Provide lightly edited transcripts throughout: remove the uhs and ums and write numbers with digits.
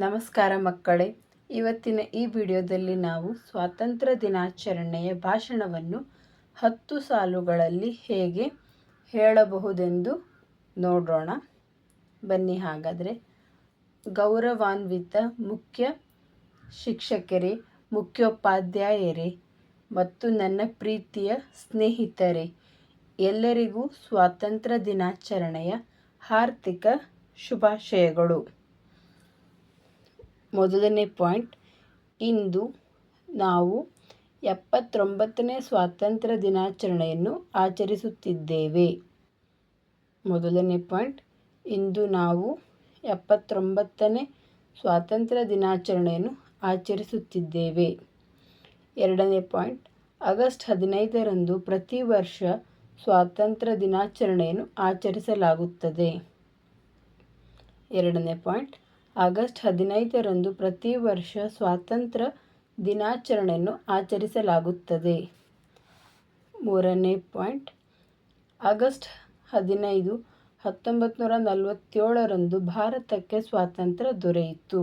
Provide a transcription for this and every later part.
ನಮಸ್ಕಾರ ಮಕ್ಕಳೇ, ಇವತ್ತಿನ ಈ ವಿಡಿಯೋದಲ್ಲಿ ನಾವು ಸ್ವಾತಂತ್ರ್ಯ ದಿನಾಚರಣೆಯ ಭಾಷಣವನ್ನು 10 ಸಾಲುಗಳಲ್ಲಿ ಹೇಗೆ ಹೇಳಬಹುದೆಂದು ನೋಡೋಣ. ಬನ್ನಿ ಹಾಗಾದರೆ. ಗೌರವಾನ್ವಿತ ಮುಖ್ಯ ಶಿಕ್ಷಕರೇ, ಮುಖ್ಯೋಪಾಧ್ಯಾಯರೇ ಮತ್ತು ನನ್ನ ಪ್ರೀತಿಯ ಸ್ನೇಹಿತರೆ, ಎಲ್ಲರಿಗೂ ಸ್ವಾತಂತ್ರ್ಯ ದಿನಾಚರಣೆಯ ಹಾರ್ದಿಕ ಶುಭಾಶಯಗಳು. ಮೊದಲನೇ ಪಾಯಿಂಟ್, ಇಂದು ನಾವು 79ನೇ ಸ್ವಾತಂತ್ರ್ಯ ದಿನಾಚರಣೆಯನ್ನು ಆಚರಿಸುತ್ತಿದ್ದೇವೆ. ಮೊದಲನೇ ಪಾಯಿಂಟ್, ಇಂದು ನಾವು 79ನೇ ಸ್ವಾತಂತ್ರ್ಯ ದಿನಾಚರಣೆಯನ್ನು ಆಚರಿಸುತ್ತಿದ್ದೇವೆ. ಎರಡನೇ ಪಾಯಿಂಟ್, ಆಗಸ್ಟ್ 15ರಂದು ಪ್ರತಿ ವರ್ಷ ಸ್ವಾತಂತ್ರ್ಯ ದಿನಾಚರಣೆಯನ್ನು ಆಚರಿಸಲಾಗುತ್ತದೆ. ಎರಡನೇ ಪಾಯಿಂಟ್, ಆಗಸ್ಟ್ 15ರಂದು ಪ್ರತಿ ವರ್ಷ ಸ್ವಾತಂತ್ರ್ಯ ದಿನಾಚರಣೆಯನ್ನು ಆಚರಿಸಲಾಗುತ್ತದೆ. ಮೂರನೇ ಪಾಯಿಂಟ್, ಆಗಸ್ಟ್ 15, 1947ರಂದು ಭಾರತಕ್ಕೆ ಸ್ವಾತಂತ್ರ್ಯ ದೊರೆಯಿತು.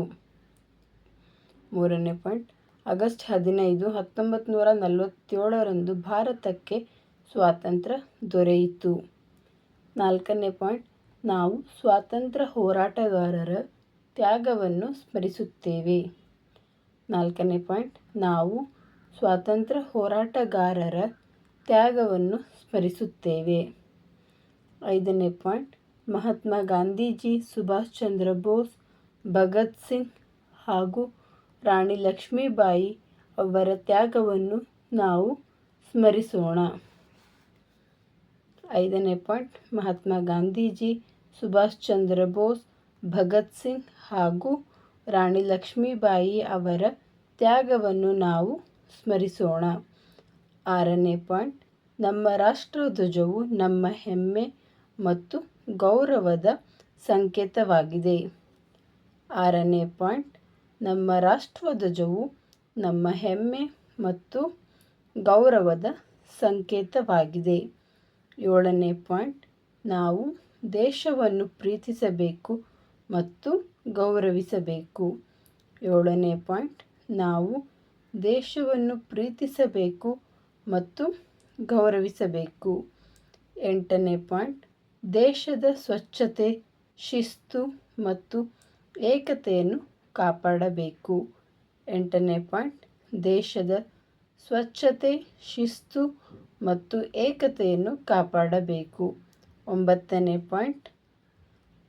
ಮೂರನೇ ಪಾಯಿಂಟ್, ಆಗಸ್ಟ್ 15, 1947ರಂದು ಭಾರತಕ್ಕೆ ಸ್ವಾತಂತ್ರ್ಯ ದೊರೆಯಿತು. ನಾಲ್ಕನೇ ಪಾಯಿಂಟ್, ನಾವು ಸ್ವಾತಂತ್ರ್ಯ ಹೋರಾಟಗಾರರ ತ್ಯಾಗವನ್ನು ಸ್ಮರಿಸುತ್ತೇವೆ. ನಾಲ್ಕನೇ ಪಾಯಿಂಟ್, ನಾವು ಸ್ವಾತಂತ್ರ್ಯ ಹೋರಾಟಗಾರರ ತ್ಯಾಗವನ್ನು ಸ್ಮರಿಸುತ್ತೇವೆ. ಐದನೇ ಪಾಯಿಂಟ್, ಮಹಾತ್ಮ ಗಾಂಧೀಜಿ, ಸುಭಾಷ್ ಚಂದ್ರ ಬೋಸ್, ಭಗತ್ ಸಿಂಗ್ ಹಾಗೂ ರಾಣಿ ಲಕ್ಷ್ಮೀಬಾಯಿ ಅವರ ತ್ಯಾಗವನ್ನು ನಾವು ಸ್ಮರಿಸೋಣ. ಐದನೇ ಪಾಯಿಂಟ್, ಮಹಾತ್ಮ ಗಾಂಧೀಜಿ, ಸುಭಾಷ್ ಚಂದ್ರ ಬೋಸ್, ಭಗತ್ ಸಿಂಗ್ ಹಾಗೂ ರಾಣಿ ಲಕ್ಷ್ಮೀಬಾಯಿ ಅವರ ತ್ಯಾಗವನ್ನು ನಾವು ಸ್ಮರಿಸೋಣ. ಆರನೇ ಪಾಯಿಂಟ್, ನಮ್ಮ ರಾಷ್ಟ್ರಧ್ವಜವು ನಮ್ಮ ಹೆಮ್ಮೆ ಮತ್ತು ಗೌರವದ ಸಂಕೇತವಾಗಿದೆ. ಆರನೇ ಪಾಯಿಂಟ್, ನಮ್ಮ ರಾಷ್ಟ್ರಧ್ವಜವು ನಮ್ಮ ಹೆಮ್ಮೆ ಮತ್ತು ಗೌರವದ ಸಂಕೇತವಾಗಿದೆ. ಏಳನೇ ಪಾಯಿಂಟ್, ನಾವು ದೇಶವನ್ನು ಪ್ರೀತಿಸಬೇಕು ಮತ್ತು ಗೌರವಿಸಬೇಕು. ಏಳನೇ ಪಾಯಿಂಟ್, ನಾವು ದೇಶವನ್ನು ಪ್ರೀತಿಸಬೇಕು ಮತ್ತು ಗೌರವಿಸಬೇಕು. ಎಂಟನೇ ಪಾಯಿಂಟ್, ದೇಶದ ಸ್ವಚ್ಛತೆ, ಶಿಸ್ತು ಮತ್ತು ಏಕತೆಯನ್ನು ಕಾಪಾಡಬೇಕು. ಎಂಟನೇ ಪಾಯಿಂಟ್, ದೇಶದ ಸ್ವಚ್ಛತೆ, ಶಿಸ್ತು ಮತ್ತು ಏಕತೆಯನ್ನು ಕಾಪಾಡಬೇಕು. ಒಂಬತ್ತನೇ ಪಾಯಿಂಟ್,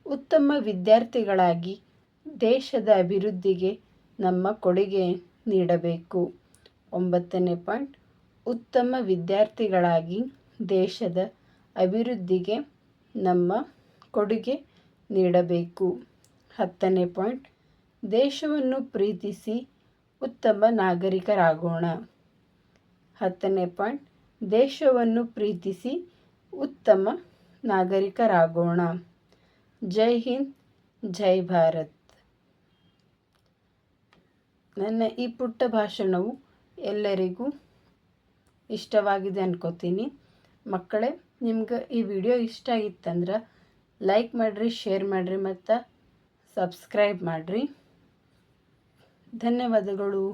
ಉತ್ತಮ ವಿದ್ಯಾರ್ಥಿಗಳಾಗಿ ದೇಶದ ಅಭಿವೃದ್ಧಿಗೆ ನಮ್ಮ ಕೊಡುಗೆ ನೀಡಬೇಕು. ಒಂಬತ್ತನೇ ಪಾಯಿಂಟ್, ಉತ್ತಮ ವಿದ್ಯಾರ್ಥಿಗಳಾಗಿ ದೇಶದ ಅಭಿವೃದ್ಧಿಗೆ ನಮ್ಮ ಕೊಡುಗೆ ನೀಡಬೇಕು. ಹತ್ತನೇ ಪಾಯಿಂಟ್, ದೇಶವನ್ನು ಪ್ರೀತಿಸಿ ಉತ್ತಮ ನಾಗರಿಕರಾಗೋಣ. ಹತ್ತನೇ ಪಾಯಿಂಟ್, ದೇಶವನ್ನು ಪ್ರೀತಿಸಿ ಉತ್ತಮ ನಾಗರಿಕರಾಗೋಣ. ಜೈ ಹಿಂದ್, ಜೈ ಭಾರತ್. ನನ್ನ ಈ ಪುಟ್ಟ ಭಾಷಣವು ಎಲ್ಲರಿಗೂ ಇಷ್ಟವಾಗಿದೆ ಅನ್ಕೋತೀನಿ. ಮಕ್ಕಳೇ, ನಿಮ್ಗೆ ಈ ವಿಡಿಯೋ ಇಷ್ಟ ಆಗಿತ್ತಂದ್ರೆ ಲೈಕ್ ಮಾಡಿರಿ, ಶೇರ್ ಮಾಡಿರಿ ಮತ್ತು ಸಬ್ಸ್ಕ್ರೈಬ್ ಮಾಡಿರಿ. ಧನ್ಯವಾದಗಳು.